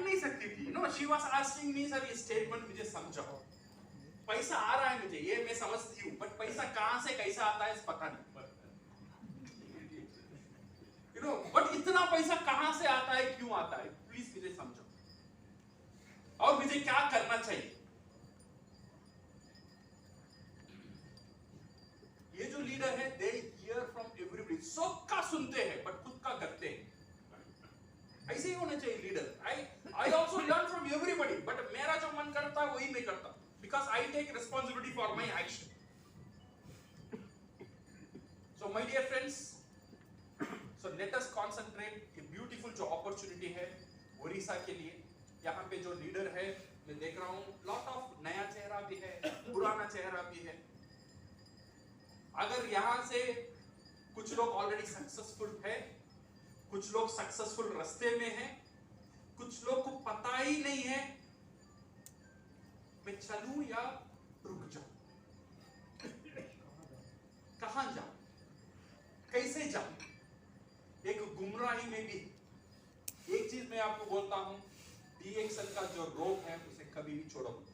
नहीं सकती थी। No, she was asking me, sir ये स्टेटमेंट मुझे समझाओ, पैसा आ रहा है मुझे, ये मैं समझती हूँ, बट पैसा कहां से कैसा आता है पता नहीं। बट इतना पैसा कहां से आता है, क्यों आता है, प्लीज मुझे समझाओ और मुझे क्या करना चाहिए। ये जो लीडर है, दे हियर फ्रॉम एवरीबडी, सबका सुनते हैं बट खुद का करते हैं। ऐसे ही होना चाहिए leader. I also learn from everybody, but मेरा जो मन करता है वही मैं करता, because I take responsibility for my action. So my dear friends, so let us concentrate. ये ब्यूटीफुल जो अपॉर्चुनिटी है ओडिशा के लिए, यहाँ पे जो लीडर है मैं देख रहा हूँ, लॉट ऑफ नया चेहरा भी है, पुराना चेहरा भी है। अगर यहां से कुछ लोग ऑलरेडी सक्सेसफुल है, कुछ लोग सक्सेसफुल रास्ते में हैं, कुछ लोग को पता ही नहीं है मैं चलूं या रुक जाऊं, कहां जाऊं, कैसे जाऊं, एक गुमराही में भी। एक चीज मैं आपको बोलता हूं, डीएक्सल का जो रोग है उसे कभी भी छोड़ो मत।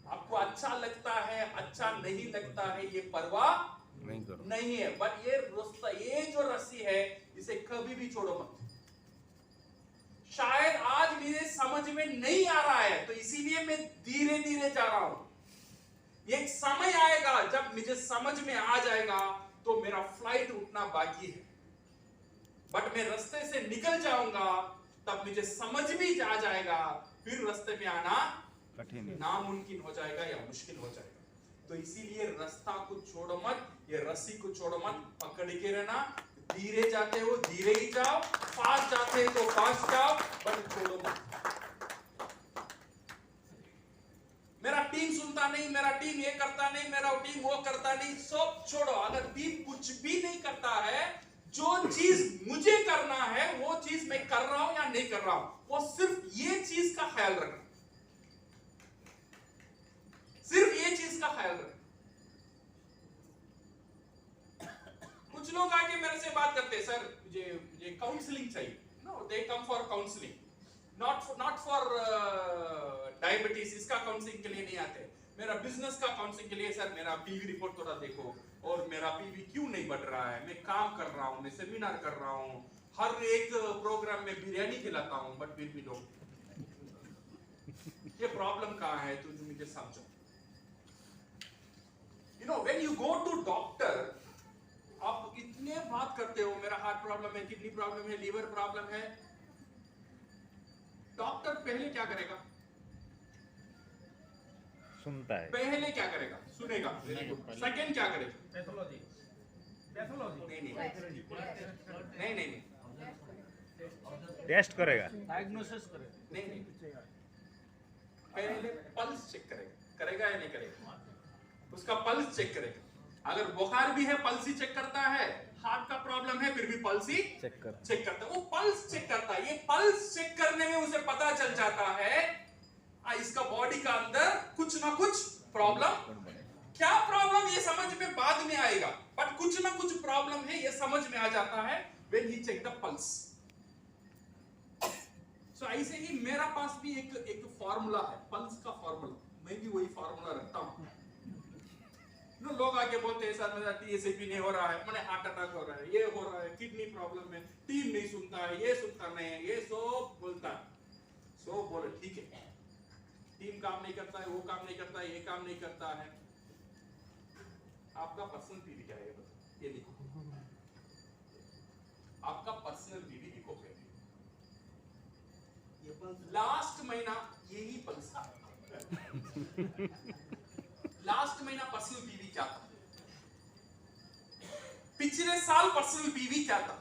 आपको अच्छा लगता है, अच्छा नहीं लगता है, ये परवाह नहीं है, बट ये जो रस्सी है इसे कभी भी छोड़ो मत। शायद आज मेरे समझ में नहीं आ रहा है, तो इसीलिए मैं धीरे धीरे जा रहा हूं। एक समय आएगा जब मुझे समझ में आ जाएगा, तो मेरा फ्लाइट उठना बाकी है, बट मैं रास्ते से निकल जाऊंगा, तब मुझे समझ भी आ जाएगा, फिर रास्ते में आना नामुमकिन हो जाएगा या मुश्किल हो जाएगा। तो इसीलिए रास्ता को छोड़ो मत, ये रस्सी को छोड़ो मत, पकड़ के रहना। धीरे जाते हो धीरे ही जाओ, फास्ट जाते हो तो फास्ट जाओ, बट छोड़ो मत। मेरा टीम सुनता नहीं, मेरा टीम ये करता नहीं, मेरा टीम वो करता नहीं, सब छोड़ो। अगर टीम कुछ भी नहीं करता है, जो चीज मुझे करना है वो चीज मैं कर रहा हूं या नहीं कर रहा हूं, वो सिर्फ ये चीज का ख्याल रखना, सिर्फ ये चीज का ख्याल रखना। कुछ लोग आके मेरे से बात करते हैं, सर मुझे काउंसलिंग चाहिए। No, they come for counselling, not for diabetes, इसका काउंसलिंग के लिए नहीं आते। मेरा बिजनेस का काउंसलिंग के लिए, सर मेरा पीवी रिपोर्ट थोड़ा देखो, और मेरा पीवी क्यों नहीं बढ़ रहा है, मैं काम कर रहा हूं, मैं सेमिनार कर रहा हूं, हर एक प्रोग्राम में बिरयानी खिलाता हूं, बट फिर भी लोग, ये प्रॉब्लम कहां है, तो मुझे समझो। when you go to doctor, आप इतने बात करते हो, मेरा हार्ट प्रॉब्लम है, किडनी प्रॉब्लम है, लीवर प्रॉब्लम है। डॉक्टर पहले क्या करेगा? सुनता है। पहले क्या करेगा? सुनेगा। सेकंड क्या करेगा? पैथोलॉजी नहीं, टेस्ट करेगा, डायग्नोसिस करेगा। नहीं, पहले पल्स चेक करेगा या नहीं करेगा? उसका पल्स चेक करेगा। अगर बुखार भी है पल्स ही चेक करता है, हार्ट का प्रॉब्लम है फिर भी पल्स ही चेक करता है। वो पल्स चेक करता है। ये पल्स चेक करने में उसे पता चल जाता है इसका बॉडी का अंदर कुछ ना कुछ प्रॉब्लम। क्या प्रॉब्लम ये समझ में बाद में आएगा, बट कुछ ना कुछ प्रॉब्लम है ये समझ में आ जाता है when he check the pulse. So ऐसे ही मेरा पास भी एक फार्मूला है, पल्स का फार्मूला। मैं भी वही फार्मूला रखता हूं। लोग आके बोलते हैं सर मेरा टीएसएपी नहीं हो रहा है, मैंने हार्ट अटैक हो रहा है, ये हो रहा है, किडनी प्रॉब्लम है, टीम नहीं सुनता है, ये सुनता नहीं है, ये सब बोलता है। सो बोले ठीक है, टीम काम नहीं करता है, वो काम नहीं करता है, ये काम नहीं करता है। आपका पर्सनल पीवी क्या है ये लिखो। आपका पर्सनल पीवी लिखो पहले। लास्ट महीना यही पल्स था। लास्ट महीना पर्सनल पीवी क्या था? पिछले साल पर्सनल पीवी क्या था?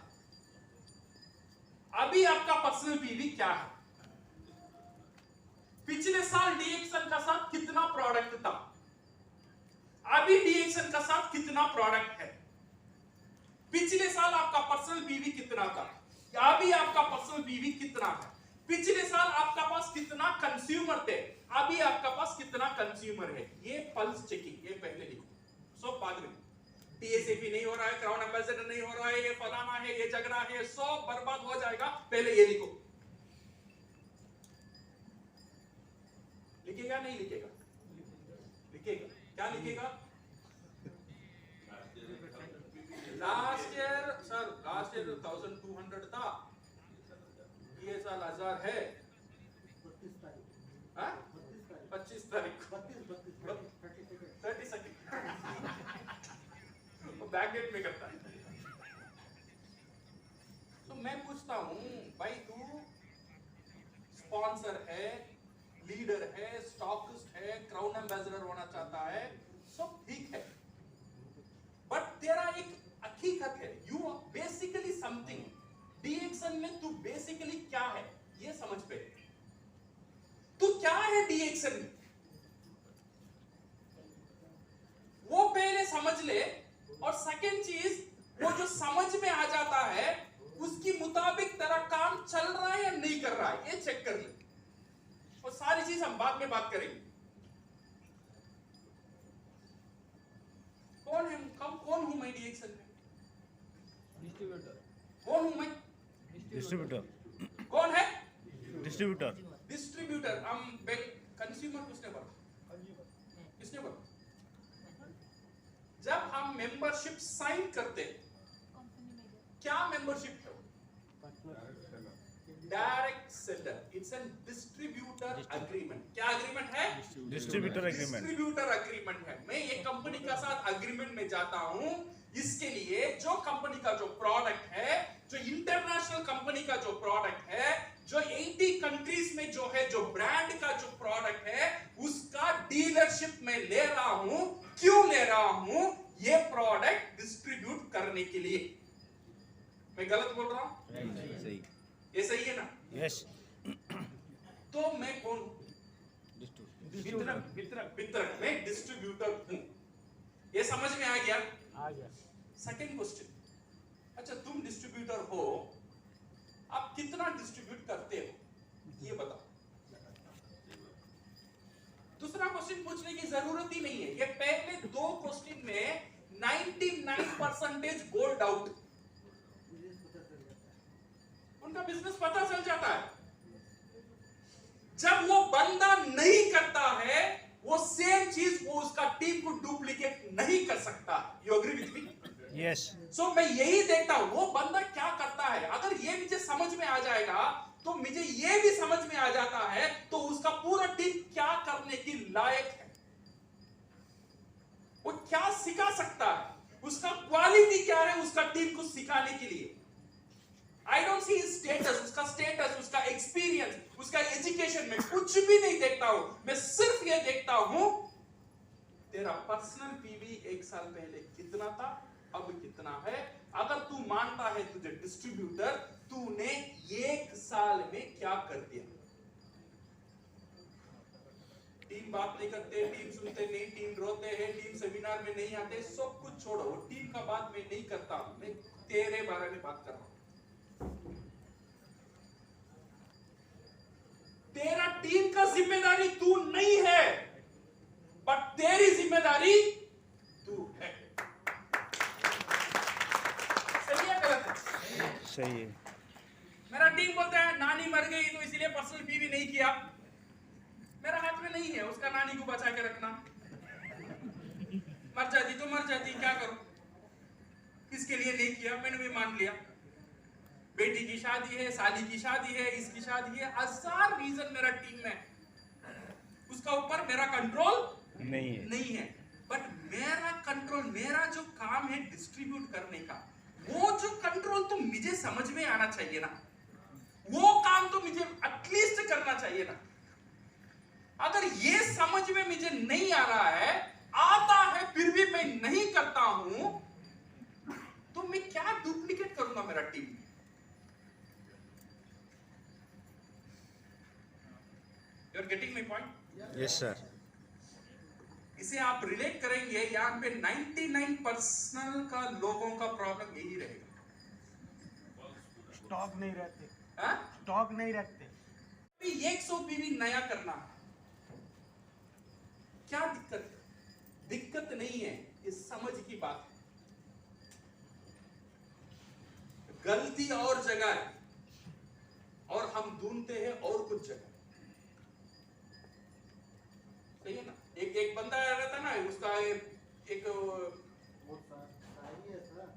अभी आपका पर्सनल पीवी क्या है? पिछले साल डीएक्सन का साथ कितना प्रोडक्ट था? अभी डीएक्सन का साथ कितना प्रोडक्ट है? पिछले साल आपका पर्सनल पीवी कितना था? अभी आपका पर्सनल पीवी कितना है? पिछले साल आपका पास कितना कंज्यूमर थे, अभी आपका पास कितना कंज्यूमर है? ये पल्स चेकिंग, ये पहले लिखो, सब बाद में। टीएसएपी नहीं हो रहा है, क्राउन एम्बेसडर नहीं हो रहा है, ये फलाना है, ये झगड़ा है, सब बर्बाद हो जाएगा, पहले ये लिखो। क्या लिखेगा? Last year sir, last year 1200 था, ये साल 1000 है। 25 तारीख 30 सेकंड बैकडेट में करता है। तो मैं पूछता हूं भाई, तू स्पॉन्सर है, लीडर है, स्टॉकिस्ट है, क्राउन एम्बेसडर होना चाहता है, सब ठीक है, बट तेरा एक हकीकत है, यू आर बेसिकली समथिंग। डीएक्सन में तू बेसिकली क्या है ये समझ पे, तू क्या है डीएक्सन में, वो पहले समझ ले। और सेकंड चीज, वो जो समझ में आ जाता है उसकी मुताबिक तेरा काम चल रहा है या नहीं कर रहा है, ये चेक कर ले। और सारी चीज हम बाद में बात करेंगे। कौन हूं मैं डीएक्सन में? डिस्ट्रीब्यूटर। कौन हूं मैं? डिस्ट्रीब्यूटर। कौन है? डिस्ट्रीब्यूटर। डिस्ट्रीब्यूटर। हम कंज्यूमर किसने बोला? जब हम मेंबरशिप साइन करते क्या मेंबरशिप है? Direct seller, it's an distributor agreement. क्या अग्रीमेंट है? Distributor agreement. डिस्ट्रीब्यूटर अग्रीमेंट है। मैं एक कंपनी का साथ अग्रीमेंट में जाता हूं, इसके लिए जो कंपनी का जो प्रोडक्ट है, जो इंटरनेशनल कंपनी का जो प्रोडक्ट है, जो 80 कंट्रीज में जो है, जो ब्रांड का जो प्रोडक्ट है, उसका डीलरशिप में ले रहा हूं। क्यों ले रहा हूं? ये प्रोडक्ट डिस्ट्रीब्यूट करने के लिए। मैं गलत बोल रहा हूं? सही। ये सही है ना? यस। तो मैं कौन हूं? वितरक। मैं डिस्ट्रीब्यूटर हूं। ये समझ में आ गया? सेकंड क्वेश्चन, अच्छा तुम डिस्ट्रीब्यूटर हो, आप कितना डिस्ट्रीब्यूट करते हो ये बताओ। दूसरा क्वेश्चन पूछने की जरूरत ही नहीं है, ये पहले दो क्वेश्चन में 99% बोल्ड आउट। उनका बिजनेस पता चल जाता है। जब वो बंदा नहीं करता है, वो सेम चीज वो उसका टीम को डुप्लीकेट नहीं कर सकता। You agree with me? Yes. So मैं यही देखता हूं वो बंदा क्या करता है। अगर ये मुझे समझ में आ जाएगा तो मुझे ये भी समझ में आ जाता है तो उसका पूरा टीम क्या करने की लायक है, वो क्या सिखा सकता है, उसका क्वालिटी क्या है उसका टीम को सिखाने के लिए। आई डोंट सी स्टेटस, उसका स्टेटस, उसका एक्सपीरियंस, उसका एजुकेशन में कुछ भी नहीं देखता हूं। मैं सिर्फ ये देखता हूं तेरा पर्सनल पीवी एक साल पहले कितना था, अब कितना है। अगर तू मानता है तुझे डिस्ट्रीब्यूटर, तूने एक साल में क्या कर दिया। टीम बात नहीं करते, टीम सुनते नहीं, टीम रोते हैं, टीम सेमिनार में नहीं आते, सब कुछ छोड़ो, वो टीम का बात मैं नहीं करता हूं, मैं तेरे बारे में बात कर रहा हूं। तेरा टीम का जिम्मेदारी तू नहीं है, बट तेरी जिम्मेदारी तू है। सही है गलत है? सही है। मेरा टीम बोलता है नानी मर गई तो इसलिए पर्सनल पीवी नहीं किया। मेरा हाथ में नहीं है उसका नानी को बचा के रखना। मर जाती तो मर जाती, क्या करूं? किसके लिए नहीं किया मैंने भी मान लिया। बेटी की शादी है, साली की शादी है, इसकी शादी है, 1000 रीजन मेरा टीम में, उसका ऊपर मेरा कंट्रोल नहीं है। बट मेरा कंट्रोल, मेरा जो काम है डिस्ट्रीब्यूट करने का, वो जो कंट्रोल तो मुझे समझ में आना चाहिए ना, वो काम तो मुझे एटलीस्ट करना चाहिए ना। अगर ये समझ में मुझे नहीं आ रहा है, आता है फिर भी मैं नहीं करता हूं, तो मैं क्या डुप्लीकेट करूंगा मेरा टीम में। You are getting my point? Yes sir. इसे आप रिलेट करेंगे, यहां पे 99% का लोगों का प्रॉब्लम यही रहेगा। स्टॉक नहीं रहते। हाँ? स्टॉक नहीं रखते। 100 पीवी नया करना, क्या दिक्कत है? दिक्कत नहीं है, ये समझ की बात है। गलती और जगह है और हम ढूंढते हैं और कुछ जगह। सही है ना? एक बंदा रहता ना, उस उसका एक वो सारी है सर,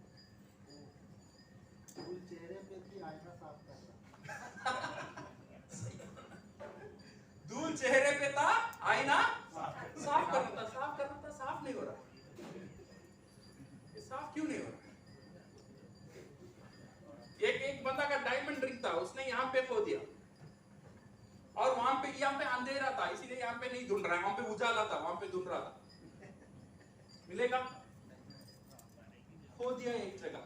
वो चेहरे पे की आईना साफ करना। धूल चेहरे पे था, आईना साफ करना था, साफ नहीं हो रहा। ये साफ क्यों नहीं हो रहा? एक बंदा का डायमंड रिंग था, उसने यहाँ पे खो दिया और वहां पे यहाँ पे अंधेरा था, इसीलिए यहाँ पे नहीं ढूंढ रहा है, वहां पे उजाला था, वहां पे ढूंढ रहा था। मिलेगा? खो दिया एक जगह,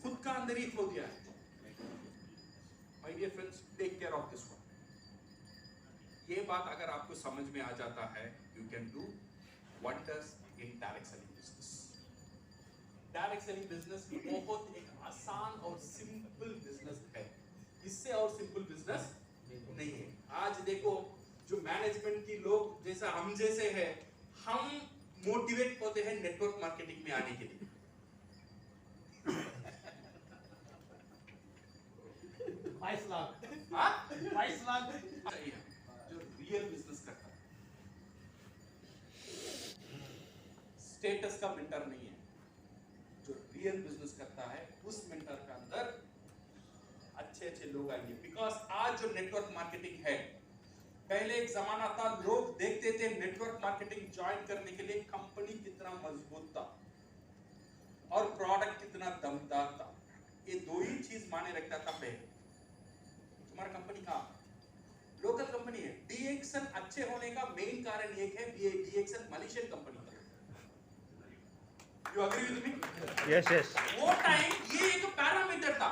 खुद का अंदर ही खो दिया है। My dear friends, take care of this one. ये बात अगर आपको समझ में आ जाता है, you can do wonders in direct selling business. Direct selling business बहुत एक आसान और सिंपल बिजनेस है, इससे और सिंपल बिजनेस नहीं है। आज देखो जो मैनेजमेंट की लोग जैसा हम जैसे हैं, हम मोटिवेट होते हैं नेटवर्क मार्केटिंग में आने के लिए। 22 लाख हाँ? 22 लाख चाहिए जो रियल बिजनेस करता है, स्टेटस का मेंटर नहीं है। जो रियल बिजनेस करता है उस मेंटर का अंदर अच्छे लोग आएंगे। बिकॉज आज जो नेटवर्क मार्केटिंग है, पहले एक जमाना था लोग देखते थे नेटवर्क मार्केटिंग ज्वाइन करने के लिए कंपनी कितना मजबूत था और प्रोडक्ट कितना दमदार था। ये दो ही चीज माने रखता था पहले। तुम्हारा कंपनी कहाँ? लोकल कंपनी है। डीएक्सन अच्छे होने का मेन कारण एक है, डीएक्सन मलेशियन कंपनी है। You agree with me? Yes yes. वो टाइम ये एक पैरामीटर था,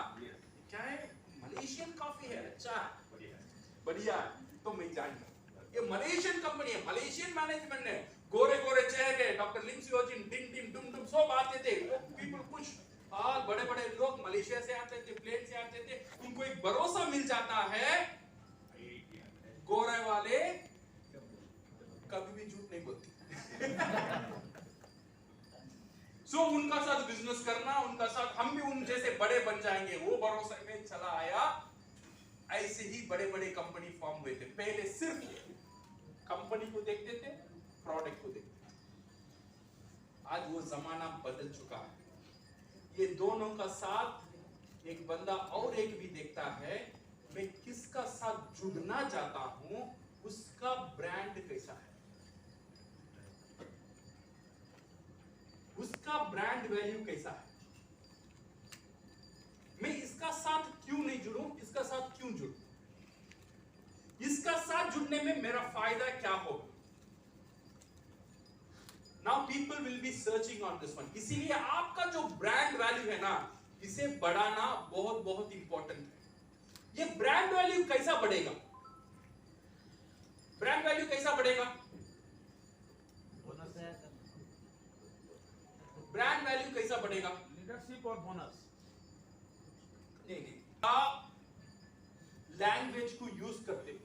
क्या है? मलेशियन कॉफी है, अच्छा बढ़िया है, तो मैं जानता। ये मलेशियन कंपनी है, मलेशियन मैनेजमेंट है, गोरे गोरे चेहरे, डॉक्टर लिम सियोजिन, टिन टिन टुम टुम सब आते थे, वो पीपल कुछ और बड़े बड़े लोग मलेशिया से आते थे, प्लेन से आते थे, उनको एक भरोसा मिल जाता है। गोरे वाले कभी भी झूठ नहीं बोलते। सो उनका साथ बिजनेस करना, उनका साथ हम भी उन जैसे बड़े बन जाएंगे, वो भरोसा में चला आया। ऐसे ही बड़े बड़े कंपनी फॉर्म हुए थे। पहले सिर्फ कंपनी को देखते थे, प्रोडक्ट को देखते थे। आज वो जमाना बदल चुका है। ये दोनों का साथ एक बंदा और एक भी देखता है, मैं किसका साथ जुड़ना चाहता हूं, उसका ब्रांड कैसा है, उसका ब्रांड वैल्यू कैसा है। मैं इसका साथ क्यों नहीं जुड़ूं, इसका साथ क्यों जुड़ूं, इसका साथ जुड़ने में मेरा फायदा क्या होगा। Now people will be searching on this one. इसीलिए आपका जो ब्रांड वैल्यू है ना, इसे बढ़ाना बहुत बहुत इंपॉर्टेंट है। ये ब्रांड वैल्यू कैसा बढ़ेगा? ब्रांड वैल्यू कैसा बढ़ेगा? बोनस है, ब्रांड वैल्यू कैसा बढ़ेगा? लीडरशिप और बोनस। नहीं, आप लैंग्वेज को यूज करते हो,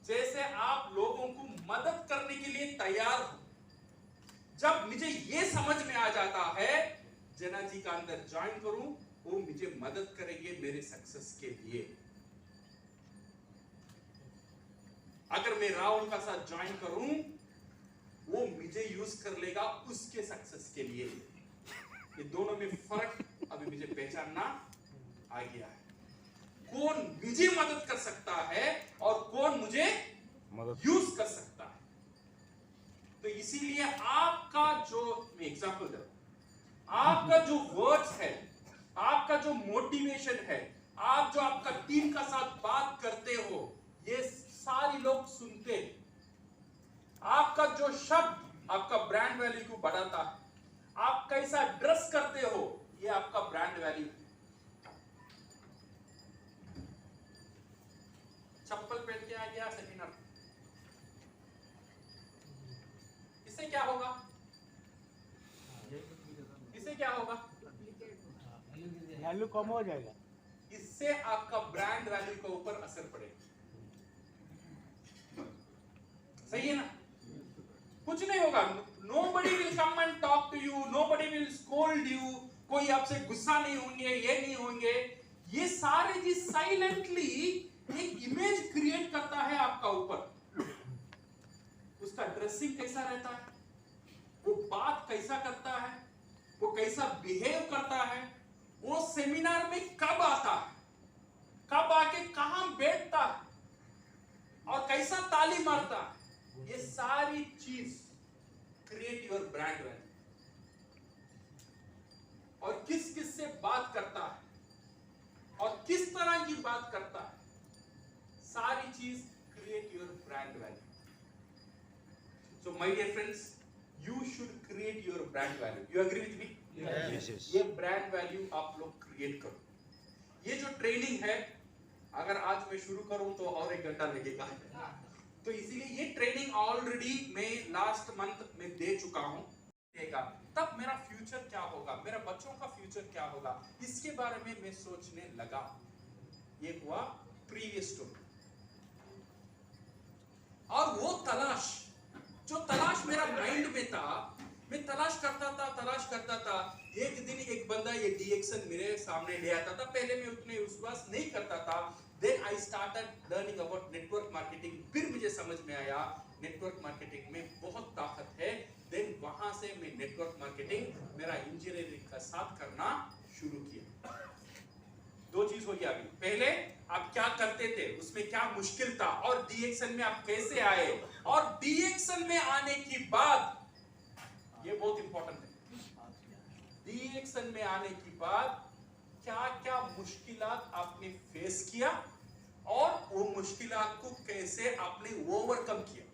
जैसे आप लोगों को मदद करने के लिए तैयार हो। जब मुझे ये समझ में आ जाता है जना जी का अंदर ज्वाइन करूं, वो मुझे मदद करेंगे मेरे सक्सेस के लिए। अगर मैं राहुल का साथ ज्वाइन करूं, वो मुझे यूज कर लेगा उसके सक्सेस के लिए। ये दोनों में फर्क अभी मुझे पहचानना आ गया है। कौन मुझे मदद कर सकता है और कौन मुझे यूज कर सकता है। तो इसीलिए आपका जो, मैं एग्जांपल दे रहा हूं, आपका जो वर्ड्स है, आपका जो मोटिवेशन है, आप जो आपका टीम का साथ बात करते हो, ये सारे लोग सुनते हैं। आपका जो शब्द आपका ब्रांड वैल्यू को बढ़ाता है। आप कैसा ड्रेस करते हो, ये आपका ब्रांड वैल्यू है। चप्पल पहन के आ गया सेमिनार, इससे क्या होगा? इससे क्या होगा? वैल्यू कम हो जाएगा। इससे आपका ब्रांड वैल्यू के ऊपर असर पड़ेगा। सही है ना? कुछ नहीं होगा। Nobody will come and talk to you, nobody will scold you, कोई आपसे गुस्सा नहीं होंगे, ये नहीं होंगे। ये सारे चीज साइलेंटली एक इमेज क्रिएट करता है आपका ऊपर। उस उसका ड्रेसिंग कैसा रहता है, वो बात कैसा करता है, वो कैसा बिहेव करता है, वो सेमिनार में कब आता है, कब आके कहां बैठता है और कैसा ताली मारता है, ये सारी चीज क्रिएट योर ब्रांड वैल्यू। और किस किस से बात करता है और किस तरह की बात करता है, सारी चीज create your brand value. So my dear friends, you should create your brand value. You agree with me? Yes, yes. ये ब्रांड वैल्यू आप लोग क्रिएट करो। ये जो ट्रेनिंग है, अगर आज मैं शुरू करूं तो और 1 घंटा लगेगा, तो इसीलिए ये ट्रेनिंग ऑलरेडी मैं लास्ट मंथ में दे चुका हूं। तब मेरा फ्यूचर क्या होगा, मेरा बच्चों का फ्यूचर क्या होगा, इसके बारे में मैं सोचने लगा। ये हुआ प्रीवियस स्टोरी। और वो तलाश, जो तलाश मेरा माइंड में था, मैं तलाश करता था। एक दिन एक बंदा ये डीएक्सन मेरे सामने ले आता था। पहले मैं उतने विश्वास नहीं करता था। Then I started learning about network marketing. फिर मुझे समझ में आया नेटवर्क मार्केटिंग में बहुत ताकत है। Then वहां से मैं नेटवर्क मार्केटिंग मेरा इंजीनियरिंग का साथ करना शुरू किया। 2 चीज हो गया अभी। पहले आप क्या करते थे, उसमें क्या मुश्किल था, और डीएक्सन में आप कैसे आए, और डीएक्सन में आने की बाद, ये बहुत इंपॉर्टेंट है, डीएक्सन में आने की बाद क्या क्या मुश्किलात आपने फेस किया और वो मुश्किलात को कैसे आपने ओवरकम किया,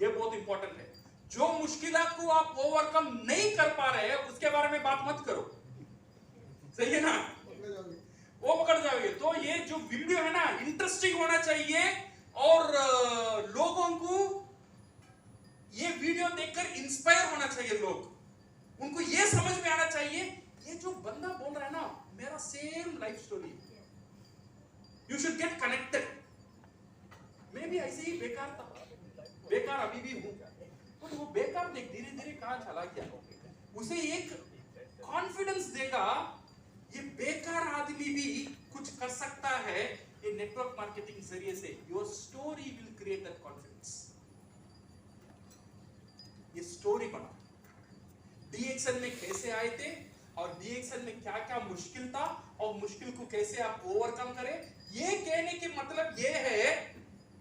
ये बहुत इंपॉर्टेंट है। जो मुश्किलात को आप ओवरकम नहीं कर पा रहे हैं, उसके बारे में बात मत करो, सही है ना, वो पकड़ जाओगे। तो ये जो वीडियो है ना, इंटरेस्टिंग होना चाहिए, और लोगों को ये वीडियो देखकर इंस्पायर होना चाहिए। लोग, उनको ये समझ में आना चाहिए, ये जो बंदा बोल रहा है ना, मेरा same life story. You should get connected. मैं भी ऐसे ही बेकार था, बेकार अभी भी हूं, तो वो बेकार देख धीरे धीरे कहां चला गया। उसे एक कॉन्फिडेंस देगा, ये बेकार आदमी भी कुछ कर सकता है। ये नेटवर्क मार्केटिंग जरिए से your story will create that confidence. ये स्टोरी बना, डीएक्सन में कैसे आए थे और डीएक्सन में क्या क्या मुश्किल था और मुश्किल को कैसे आप ओवरकम करें। ये कहने के मतलब ये है,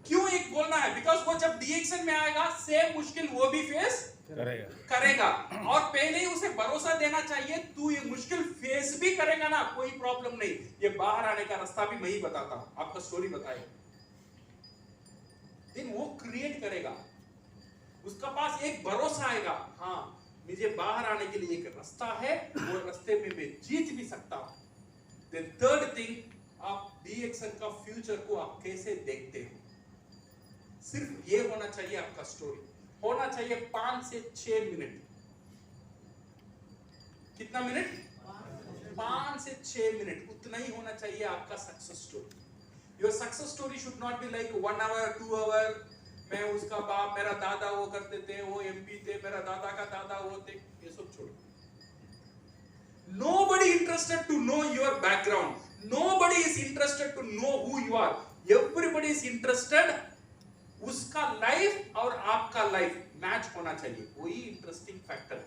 क्यों एक बोलना है, बिकॉज वो जब डीएक्सन में आएगा, सेम मुश्किल वो भी फेस करेगा, और पहले ही उसे भरोसा देना चाहिए, तू ये मुश्किल फेस भी करेगा ना, कोई प्रॉब्लम नहीं, ये बाहर आने का रास्ता भी मैं ही बताता हूं, आपका स्टोरी बताएगा। दिन वो क्रिएट करेगा, उसका पास एक भरोसा आएगा, हाँ मुझे बाहर आने के लिए एक रास्ता है, वो रास्ते में मैं जीत भी सकता हूं। देन थर्ड थिंग, आप डीएक्सन का फ्यूचर को आप कैसे देखते हो, सिर्फ ये होना चाहिए आपका स्टोरी। होना चाहिए 5 से 6 मिनट। कितना मिनट? 5 से 6 मिनट, उतना ही होना चाहिए आपका success story. Your success story should not be like 1 hour 2 hour. मैं उसका बाप, मेरा दादा वो करते थे, वो एमपी थे, मेरा दादा का दादा वो थे, ये सब छोड़ो। Nobody interested to know your background. Nobody is interested to know who you are. Everybody is interested, उसका लाइफ और आपका लाइफ मैच होना चाहिए, वही इंटरेस्टिंग फैक्टर है।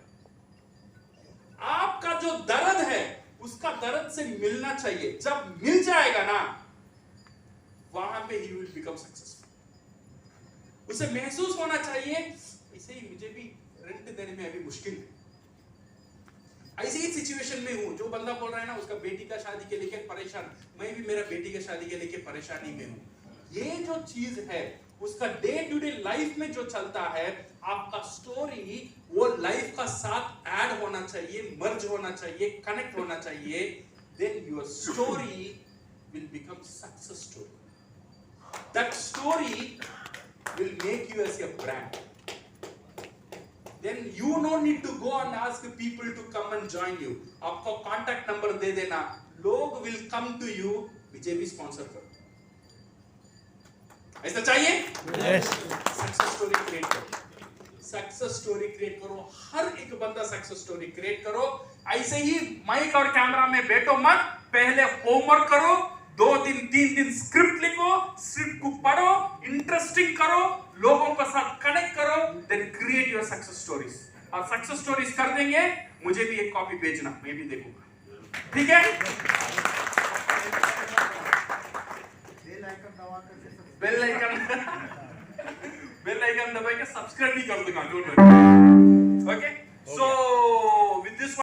आपका जो दर्द है, उसका दर्द से मिलना चाहिए। जब मिल जाएगा ना, वहां पे ही विल बिकम सक्सेसफुल। उसे महसूस होना चाहिए, ऐसे ही मुझे भी रेंट देने में अभी मुश्किल है, ऐसी ही सिचुएशन में हूं। जो बंदा बोल रहा है ना, उसका बेटी का शादी के लेके परेशान, मैं भी मेरा बेटी के शादी के लेके परेशानी में हूं। ये जो चीज है, उसका डे टू डे लाइफ में जो चलता है, आपका स्टोरी वो लाइफ का साथ ऐड होना चाहिए, मर्ज होना चाहिए, कनेक्ट होना चाहिए। Then your story will become success story. That story will make you as a brand. Then you no need to go and ask people to come and join you. आपका contact number दे देना, लोग will come to you, मुझे भी sponsor करो। ऐसा चाहिए? Yes. Success story create करो, success story create करो, हर एक बंदा सक्सेस स्टोरी क्रिएट करो। ऐसे ही माइक और कैमरा में बैठो मत, पहले होमवर्क करो, 2 दिन 3 दिन स्क्रिप्ट लिखो, स्क्रिप्ट को पढ़ो, इंटरेस्टिंग करो, लोगों के साथ कनेक्ट करो, then create your success stories. और सक्सेस स्टोरीज कर देंगे, मुझे भी एक कॉपी भेजना, मैं भी देखूंगा, ठीक है? बेल आइकन दबा करके बेल आइकन दबा के सब्सक्राइब भी कर दूंगा, don't worry. Okay, so with this